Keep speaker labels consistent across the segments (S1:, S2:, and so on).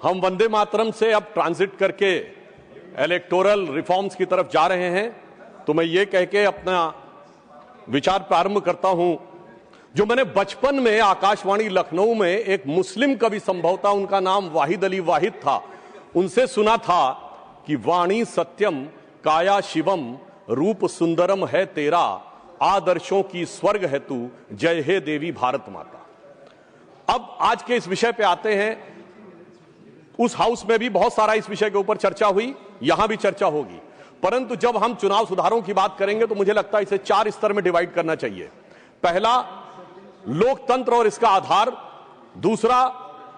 S1: हम वंदे मातरम से अब ट्रांजिट करके इलेक्टोरल रिफॉर्म्स की तरफ जा रहे हैं, तो मैं ये कह के अपना विचार प्रारंभ करता हूं। जो मैंने बचपन में आकाशवाणी लखनऊ में एक मुस्लिम कवि, संभवतः उनका नाम वाहिद अली वाहिद था, उनसे सुना था कि वाणी सत्यम काया शिवम, रूप सुंदरम है तेरा, आदर्शों की स्वर्ग है तू, जय हे देवी भारत माता। अब आज के इस विषय पे आते हैं। उस हाउस में भी बहुत सारा इस विषय के ऊपर चर्चा हुई, यहां भी चर्चा होगी, परंतु जब हम चुनाव सुधारों की बात करेंगे तो मुझे लगता है इसे 4 स्तर में डिवाइड करना चाहिए। पहला, लोकतंत्र और इसका आधार, दूसरा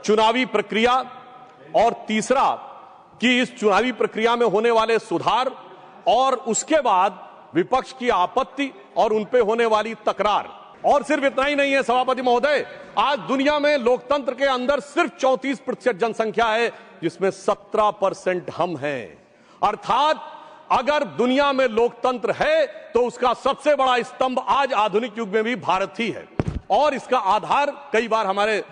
S1: चुनावी प्रक्रिया, और तीसरा कि इस चुनावी प्रक्रिया में होने वाले सुधार, और उसके बाद विपक्ष की आपत्ति और उन पे होने वाली तकरार। और सिर्फ इतना ही नहीं है सभापति महोदय, आज दुनिया में लोकतंत्र के अंदर सिर्फ 34% जनसंख्या है, जिसमें 17% हम हैं। अर्थात अगर दुनिया में लोकतंत्र है तो उसका सबसे बड़ा स्तंभ आज आधुनिक युग में भी भारत ही है। और इसका आधार कई बार हमारे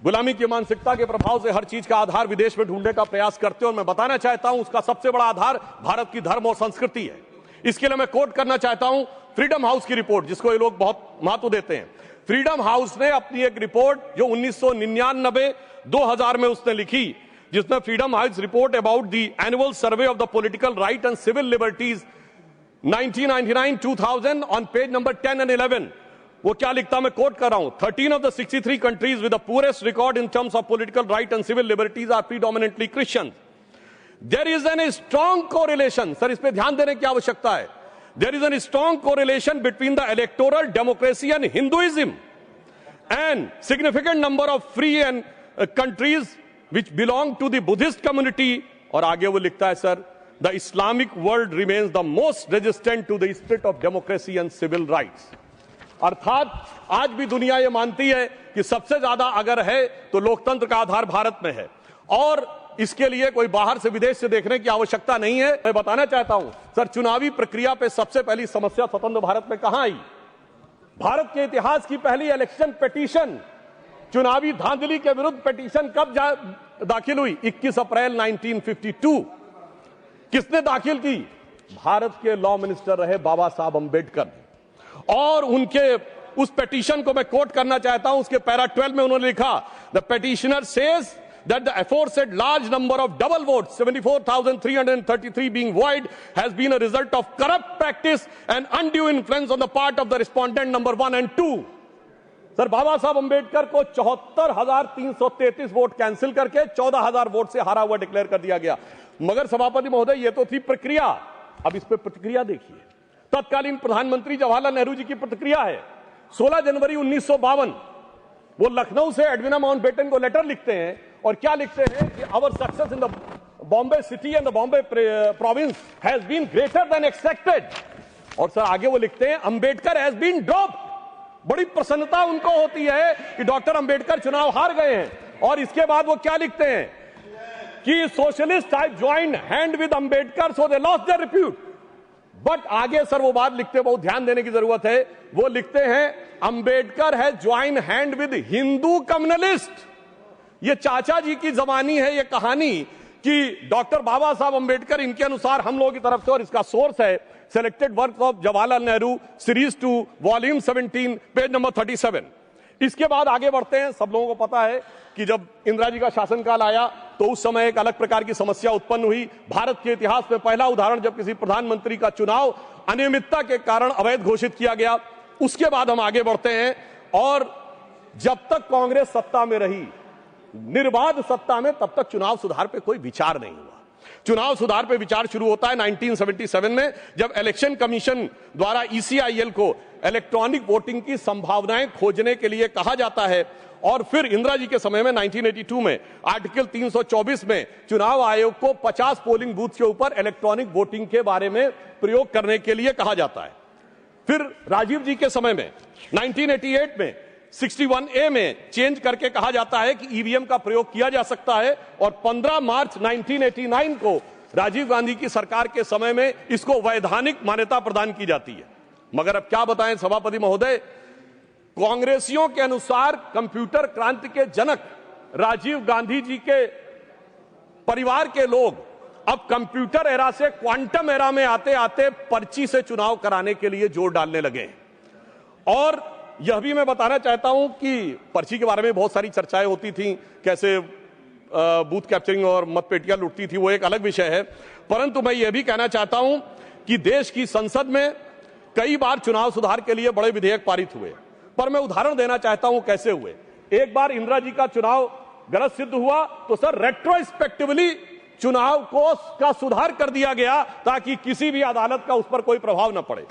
S1: गुलामी की मानसिकता के प्रभाव से हर चीज का आधार विदेश में ढूंढने का प्रयास करते हैं, और मैं बताना चाहता हूं उसका सबसे बड़ा आधार भारत की धर्म और संस्कृति है। इसके लिए मैं कोट करना चाहता हूं फ्रीडम हाउस की रिपोर्ट, जिसको ये लोग बहुत महत्व देते हैं। फ्रीडम हाउस ने अपनी एक रिपोर्ट जो 1999-2000 में उसने लिखी, जिसमें freedom house report about the annual survey of the political right and civil liberties 1999-2000 on page number 10 and 11, वो क्या लिखता, मैं कोट कर रहा हूं, 13 of the 63 countries with the poorest record in terms of political right and civil liberties are predominantly Christians. There is a strong correlation, sir इस पे ध्यान देने की आवश्यकता है, there is a strong correlation between the electoral democracy and Hinduism, and significant number of free and countries which belong to the Buddhist community. और आगे वो लिखता है, sir, the Islamic world remains the most resistant to the spirit of democracy and civil rights. अर्थात आज भी दुनिया ये मानती है कि सबसे ज्यादा अगर है तो लोकतंत्र का आधार भारत में है, और इसके लिए कोई बाहर से विदेश से देखने की आवश्यकता नहीं है। मैं बताना चाहता हूं सर, चुनावी प्रक्रिया पे सबसे पहली समस्या स्वतंत्र भारत में कहां आई? भारत के इतिहास की पहली इलेक्शन पिटीशन, चुनावी धांधली के विरुद्ध पिटीशन कब दाखिल हुई? 21 अप्रैल 1952। किसने दाखिल की? भारत के लॉ मिनिस्टर रहे बाबा साहब अंबेडकर, और उनके उस पिटीशन को मैं कोट करना चाहता हूं। उसके पैरा 12 में उन्होंने लिखा, the petitioner says that the aforesaid large number of double votes, 74,333 being void, has been a result of corrupt practice and undue influence on the part of the respondent number 1 and 2. Sir, बाबा साहब अंबेडकर को 74,333 vote cancel करके 14,000 vote से हारा हुआ declare कर दिया गया। मगर सभापति महोदय, ये तो थी प्रक्रिया। अब इस पे प्रतिक्रिया देखिए। तत्कालीन प्रधानमंत्री जवाहरलाल नेहरू जी की प्रतिक्रिया है। 16 जनवरी 1952 वो लखनऊ से एडविना माउंटबेटन को लेटर लिखते हैं, और क्या लिखते हैं कि our success in the Bombay city and the Bombay province has been greater than expected. और सर आगे वो लिखते हैं, अंबेडकर हैज बीन ड्रॉप्ड। बड़ी प्रसन्नता उनको होती है कि डॉक्टर अंबेडकर चुनाव हार गए हैं। और इसके बाद वो क्या लिखते हैं कि socialist have joined hand with Ambedkar so they lost their repute. But आगे सर वो बात लिखते, बहुत ध्यान देने की जरूरत है, वो लिखते हैं अंबेडकर है join hand with Hindu communalist. ये चाचा जी की जबानी है ये कहानी कि डॉक्टर बाबा साहब अंबेडकर, इनके अनुसार हम लोगों की तरफ से, और इसका सोर्स है selected works of Jawaharlal Nehru series 2 volume 17 page number 37। इसके बाद आगे बढ़ते हैं। सब लोगों को पता है कि जब इंदिरा जी का शासनकाल आया तो उस समय एक अलग प्रकार की समस्या उत्पन्न हुई। भारत के इतिहास में पहला उदाहरण जब किसी प्रधानमंत्री का चुनाव अनियमितता के कारण अवैध घोषित किया गया। उसके बाद हम आगे बढ़ते हैं, और जब तक कांग्रेस सत्ता में रही, निर्बाध सत्ता में, तब तक चुनाव सुधार पे कोई विचार नहीं हुआ। चुनाव सुधार पे विचार शुरू होता है 1977 में, जब इलेक्शन कमीशन द्वारा ECIL को इलेक्ट्रॉनिक वोटिंग की संभावनाएं खोजने के लिए कहा जाता है। और फिर इंदिरा जी के समय में 1982 में आर्टिकल 324 में चुनाव आयोग को 50 पोलिंग बूथ के ऊपर इलेक्ट्रॉनिक वोटिंग के बारे में प्रयोग करने के लिए कहा जाता है। फिर राजीव जी के समय में 1988 में 61A में चेंज करके कहा जाता है कि ईवीएम का प्रयोग किया जा सकता है, और 15 मार्च 1989 को राजीव गांधी की सरकार के समय में इसको वैधानिक मान्यता प्रदान की जाती है। मगर अब क्या बताएं सभापति महोदय, कांग्रेसियों के अनुसार कंप्यूटर क्रांति के जनक राजीव गांधी जी के परिवार के लोग अब कंप्यूटर एरा से क्वांटम एरा में आते आते पर्ची से चुनाव कराने के लिए जोर डालने लगे। और यह भी मैं बताना चाहता हूं कि पर्ची के बारे में बहुत सारी चर्चाएं होती थी, कैसे बूथ कैप्चरिंग और मतपेटियां लुटती थी, वो एक अलग विषय है। परंतु मैं यह भी कहना चाहता हूं कि देश की संसद में कई बार चुनाव सुधार के लिए बड़े विधेयक पारित हुए, पर मैं उदाहरण देना चाहता हूं कैसे हुए। एक बार इंदिरा जी का चुनाव गलत सिद्ध हुआ तो सर रेट्रोस्पेक्टिवली चुनाव का सुधार कर दिया गया ताकि किसी भी अदालत का उस पर कोई प्रभाव न पड़े।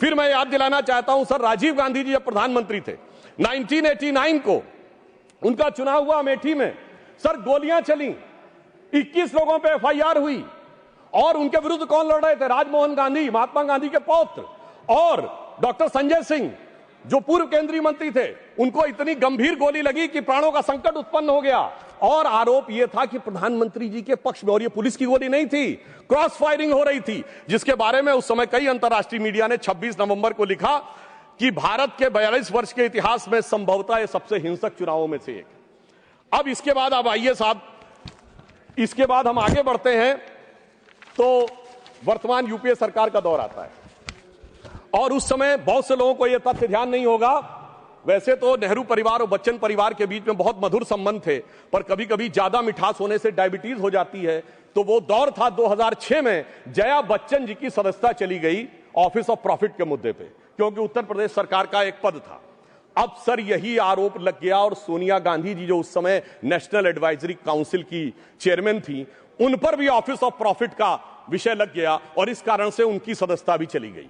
S1: फिर मैं याद दिलाना चाहता हूं सर, राजीव गांधी जी जब प्रधानमंत्री थे 1989 को उनका चुनाव हुआ अमेठी में, सर गोलियां चली, 21 लोगों पे एफआईआर हुई और उनके विरुद्ध कौन लड़ रहे थे? राजमोहन गांधी, महात्मा गांधी के पौत्र, और डॉक्टर संजय सिंह जो पूर्व केंद्रीय मंत्री थे, उनको इतनी गंभीर गोली लगी कि प्राणों का संकट उत्पन्न हो गया। और आरोप यह था कि प्रधानमंत्री जी के पक्ष में, और यह पुलिस की गोली नहीं थी, क्रॉस फायरिंग हो रही थी, जिसके बारे में उस समय कई अंतर्राष्ट्रीय मीडिया ने 26 नवंबर को लिखा कि भारत के 42 वर्ष के इतिहास में संभवतः यह सबसे हिंसक चुनावों में से एक। अब इसके बाद अब आइए साहब, इसके बाद हम आगे बढ़ते हैं तो वर्तमान यूपीए सरकार का दौर आता है। और उस समय बहुत से लोगों को यह तथ्य ध्यान नहीं होगा, वैसे तो नेहरू परिवार और बच्चन परिवार के बीच में बहुत मधुर संबंध थे, पर कभी कभी ज्यादा मिठास होने से डायबिटीज हो जाती है। तो वो दौर था 2006 में जया बच्चन जी की सदस्यता चली गई ऑफिस ऑफ प्रॉफिट के मुद्दे पे, क्योंकि उत्तर प्रदेश सरकार का एक पद था। अब सर यही आरोप लग गया और सोनिया गांधी जी जो उस समय नेशनल एडवाइजरी काउंसिल की चेयरमैन थी, उन पर भी ऑफिस ऑफ प्रॉफिट का विषय लग गया और इस कारण से उनकी सदस्यता भी चली गई।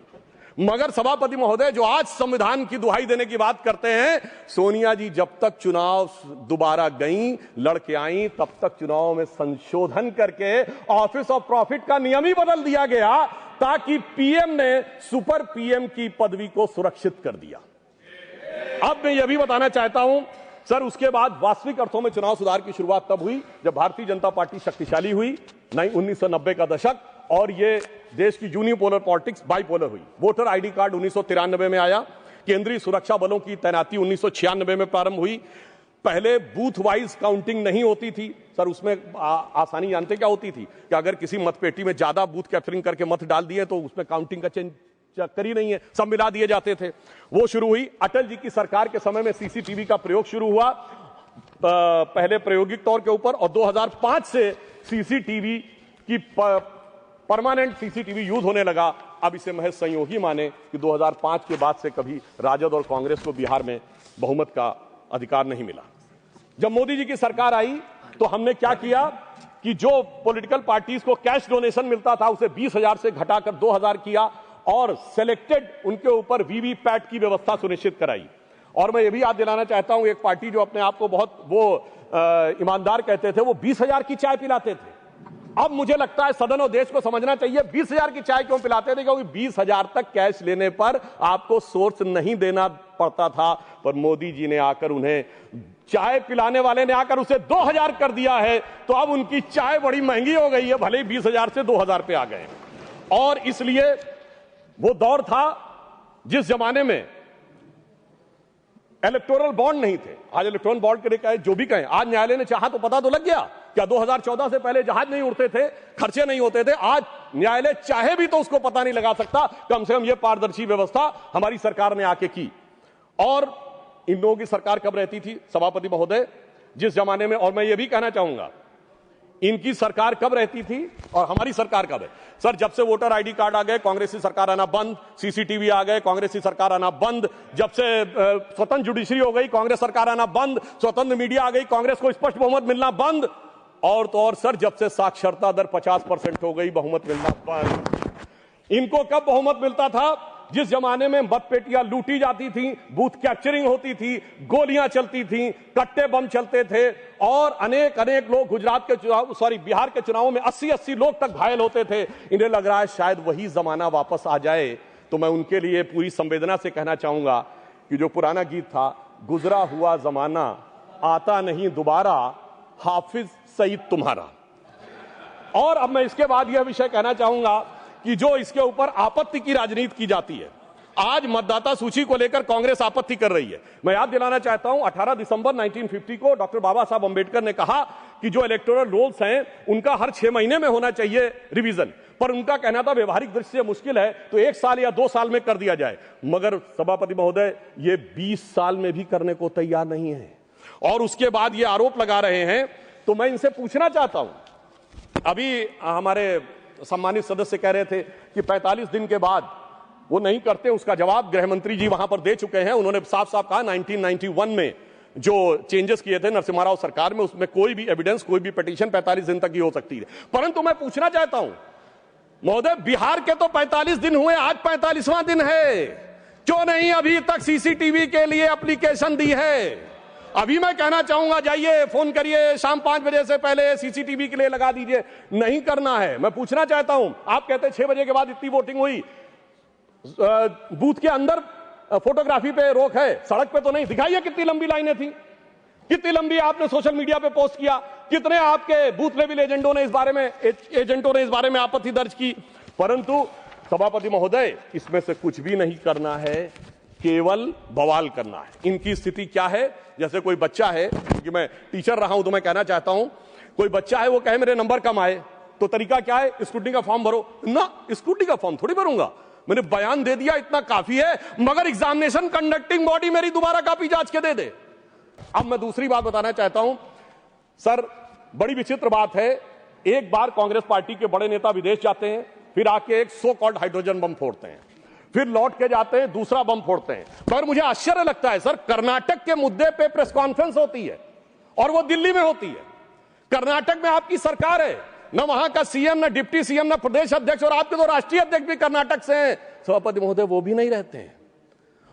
S1: मगर सभापति महोदय जो आज संविधान की दुहाई देने की बात करते हैं, सोनिया जी जब तक चुनाव दोबारा गईं, लड़के आईं, तब तक चुनाव में संशोधन करके ऑफिस ऑफ प्रॉफिट का नियम ही बदल दिया गया ताकि पीएम ने सुपर पीएम की पदवी को सुरक्षित कर दिया। अब मैं यह भी बताना चाहता हूं सर, उसके बाद वास्तविक अर्थों में चुनाव सुधार की शुरुआत तब हुई जब भारतीय जनता पार्टी शक्तिशाली हुई, 1990 का दशक, और ये देश की यूनिपोलर पॉलिटिक्स बाइपोलर हुई। वोटर आईडी कार्ड 1993 में आया, केंद्रीय सुरक्षा बलों की तैनाती 1996 में प्रारंभ हुई। पहले बूथ वाइज काउंटिंग नहीं होती थी सर, उसमें आसानी जानते क्या होती थी कि अगर किसी मतपेटी में ज्यादा बूथ कैप्चरिंग करके मत डाल दिए तो उसमें काउंटिंग का चेंज चक्कर ही नहीं है, सब मिला दिए जाते थे। वो शुरू हुई। अटल जी की सरकार के समय में सीसीटीवी का प्रयोग शुरू हुआ, पहले प्रायोगिक तौर के ऊपर, और 2005 से सीसीटीवी की परमानेंट सीसीटीवी यूज होने लगा। अब इसे महज संयोगी माने कि 2005 के बाद से कभी राजद और कांग्रेस को बिहार में बहुमत का अधिकार नहीं मिला। जब मोदी जी की सरकार आई तो हमने क्या किया कि जो पॉलिटिकल पार्टीज को कैश डोनेशन मिलता था उसे 20,000 से घटाकर 2,000 किया और सिलेक्टेड उनके ऊपर वीवीपैट की व्यवस्था सुनिश्चित कराई। और मैं ये भी याद दिलाना चाहता हूं, एक पार्टी जो अपने आप को बहुत ईमानदार कहते थे, वो 20,000 की चाय पिलाते थे। अब मुझे लगता है सदन और देश को समझना चाहिए 20,000 की चाय क्यों पिलाते थे, क्योंकि 20,000 तक कैश लेने पर आपको सोर्स नहीं देना पड़ता था। पर मोदी जी ने आकर उन्हें, चाय पिलाने वाले ने आकर उसे 2,000 कर दिया है, तो अब उनकी चाय बड़ी महंगी हो गई है, भले ही 20,000 से 2,000 पे आ गए। और इसलिए वो दौर था जिस जमाने में इलेक्टोरल बॉन्ड नहीं थे। आज इलेक्टोरल बॉन्ड के लिए कहे जो भी कहें, आज न्यायालय ने चाहा तो पता तो लग गया। क्या 2014 से पहले जहाज नहीं उड़ते थे, खर्चे नहीं होते थे? आज न्यायालय चाहे भी तो उसको पता नहीं लगा सकता। कम से कम यह पारदर्शी व्यवस्था हमारी सरकार ने आके की। और इन लोगों की सरकार कब रहती थी सभापति महोदय, जिस जमाने में, और मैं ये भी कहना चाहूंगा इनकी सरकार कब रहती थी और हमारी सरकार कब है? सर जब से वोटर आईडी कार्ड आ गए कांग्रेस की सरकार आना बंद, सीसीटीवी आ गए कांग्रेस की सरकार आना बंद, जब से स्वतंत्र जुडिशरी हो गई कांग्रेस सरकार आना बंद, स्वतंत्र मीडिया आ गई कांग्रेस को स्पष्ट बहुमत मिलना बंद, और तो और सर जब से साक्षरता दर 50% हो गई बहुमत मिलना बंद। इनको कब बहुमत मिलता था? जिस जमाने में मतपेटियां लूटी जाती थी, बूथ कैप्चरिंग होती थी, गोलियां चलती थी, कट्टे बम चलते थे, और अनेक लोग गुजरात के चुनाव, बिहार के चुनावों में 80 लोग तक घायल होते थे। इन्हें लग रहा है शायद वही जमाना वापस आ जाए। तो मैं उनके लिए पूरी संवेदना से कहना चाहूंगा कि जो पुराना गीत था, गुजरा हुआ जमाना आता नहीं दोबारा, हाफिज सईद तुम्हारा। और अब मैं इसके बाद यह विषय कहना चाहूंगा कि जो इसके ऊपर आपत्ति की राजनीति की जाती है, आज मतदाता सूची को लेकर कांग्रेस आपत्ति कर रही है। मैं याद दिलाना चाहता हूं 18 दिसंबर 1950 को डॉक्टर बाबा साहब अंबेडकर ने कहा कि जो इलेक्टोरल रोल्स हैं उनका हर 6 महीने में होना चाहिए रिवीजन, पर उनका कहना था व्यवहारिक दृष्टि से मुश्किल है तो 1 साल या 2 साल में कर दिया जाए। मगर सभापति महोदय ये 20 साल में भी करने को तैयार नहीं है और उसके बाद ये आरोप लगा रहे हैं। तो मैं इनसे पूछना चाहता हूं, अभी हमारे सम्मानित सदस्य कह रहे थे कि 45 दिन के बाद वो नहीं करते, उसका जवाब गृह मंत्री जी वहां पर दे चुके हैं। उन्होंने साफ साफ कहा 1991 में जो चेंजेस किए थे नरसिम्हा राव सरकार में, उसमें कोई भी एविडेंस, कोई भी पिटीशन 45 दिन तक ही हो सकती है। परंतु मैं पूछना चाहता हूं महोदय, बिहार के तो 45 दिन हुए, आज 45वां दिन है, क्यों नहीं अभी तक सीसीटीवी के लिए एप्लीकेशन दी है? अभी मैं कहना चाहूंगा जाइए फोन करिए, शाम 5 बजे से पहले सीसीटीवी के लिए लगा दीजिए। नहीं करना है। मैं पूछना चाहता हूं, आप कहते हैं 6 बजे के बाद इतनी वोटिंग हुई, बूथ के अंदर फोटोग्राफी पे रोक है, सड़क पे तो नहीं। दिखाइए कितनी लंबी लाइनें थी, कितनी लंबी आपने सोशल मीडिया पे पोस्ट किया, कितने आपके बूथ लेवल एजेंटों ने इस बारे में आपत्ति दर्ज की। परंतु सभापति महोदय इसमें से कुछ भी नहीं करना है, केवल बवाल करना है। इनकी स्थिति क्या है? जैसे कोई बच्चा है, क्योंकि मैं टीचर रहा हूं तो मैं कहना चाहता हूं, कोई बच्चा है वो कहे मेरे नंबर कम आए, तो तरीका क्या है? स्क्रूटनी का फॉर्म भरो ना। स्क्रूटनी का फॉर्म थोड़ी भरूंगा, मैंने बयान दे दिया, इतना काफी है। मगर एग्जामिनेशन कंडक्टिंग बॉडी मेरी दोबारा कॉपी जांच के दे दे। अब मैं दूसरी बात बताना चाहता हूं सर, बड़ी विचित्र बात है, एक बार कांग्रेस पार्टी के बड़े नेता विदेश जाते हैं, फिर आके एक सो कॉल्ड हाइड्रोजन बम फोड़ते हैं, फिर लौट के जाते हैं दूसरा बम फोड़ते हैं। मगर मुझे आश्चर्य लगता है सर, कर्नाटक के मुद्दे पे प्रेस कॉन्फ्रेंस होती है और वो दिल्ली में होती है। कर्नाटक में आपकी सरकार है, न वहां का सीएम, न डिप्टी सीएम, न प्रदेश अध्यक्ष, और आपके तो राष्ट्रीय अध्यक्ष भी कर्नाटक से हैं सभापति महोदय, वो भी नहीं रहते हैं।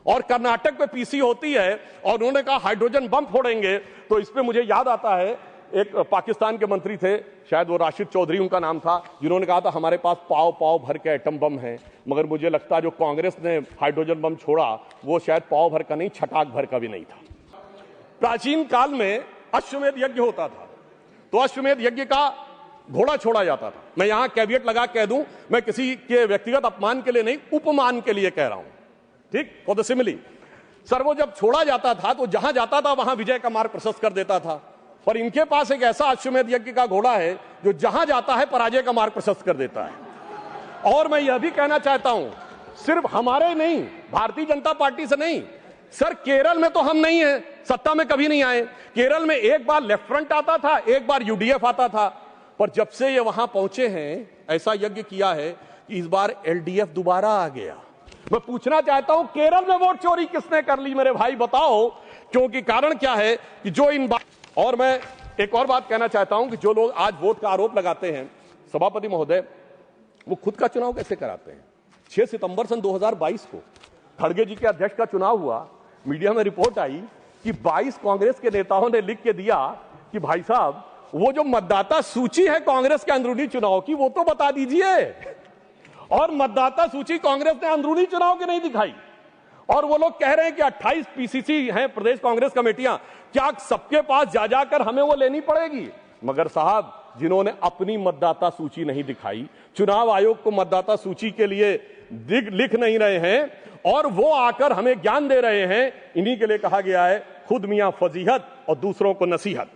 S1: और कर्नाटक में पीसी होती है और उन्होंने कहा हाइड्रोजन बम फोड़ेंगे। तो इस पे मुझे याद आता है, एक पाकिस्तान के मंत्री थे, शायद वो राशिद चौधरी उनका नाम था, जिन्होंने कहा था हमारे पास पाव पाव भर के एटम बम है। मगर मुझे लगता है जो कांग्रेस ने हाइड्रोजन बम छोड़ा वो शायद पाव भर का नहीं, छटाक भर का भी नहीं था। प्राचीन काल में अश्वमेध यज्ञ होता था, तो अश्वमेध यज्ञ का घोड़ा छोड़ा जाता था। मैं यहां कैविएट लगा कह दूं, मैं किसी के व्यक्तिगत अपमान के लिए नहीं, उपमान के लिए कह रहा हूं, ठीक, फॉर द सिमिली। सर वो जब छोड़ा जाता था तो जहां जाता था वहां विजय का मार्ग प्रशस्त कर देता था, पर इनके पास एक ऐसा अश्वमेध यज्ञ का घोड़ा है जो जहां जाता है पराजय का मार्ग प्रशस्त कर देता है। और मैं यह भी कहना चाहता हूं, सिर्फ हमारे नहीं, भारतीय जनता पार्टी से नहीं सर, केरल में तो हम नहीं है, सत्ता में कभी नहीं आए। केरल में एक बार लेफ्ट फ्रंट आता था, एक बार यूडीएफ आता था, पर जब से ये वहां पहुंचे हैं ऐसा यज्ञ किया है कि इस बार एलडीएफ दोबारा आ गया। मैं पूछना चाहता हूं केरल में वोट चोरी किसने कर ली मेरे भाई, बताओ। क्योंकि कारण क्या है कि जो इन और मैं एक और बात कहना चाहता हूं कि जो लोग आज वोट का आरोप लगाते हैं सभापति महोदय, वो खुद का चुनाव कैसे कराते हैं? 6 सितंबर सन 2022 को खड़गे जी के अध्यक्ष का चुनाव हुआ, मीडिया में रिपोर्ट आई कि 22 कांग्रेस के नेताओं ने लिख के दिया कि भाई साहब वो जो मतदाता सूची है कांग्रेस के अंदरूनी चुनाव की वो तो बता दीजिए। और मतदाता सूची कांग्रेस ने अंदरूनी चुनाव की नहीं दिखाई। और वो लोग कह रहे हैं कि 28 पीसीसी हैं प्रदेश कांग्रेस कमेटियां, क्या सबके पास जा जाकर हमें वो लेनी पड़ेगी? मगर साहब, जिन्होंने अपनी मतदाता सूची नहीं दिखाई, चुनाव आयोग को मतदाता सूची के लिए लिख नहीं रहे हैं और वो आकर हमें ज्ञान दे रहे हैं, इन्हीं के लिए कहा गया है खुद मियां फजीहत और दूसरों को नसीहत।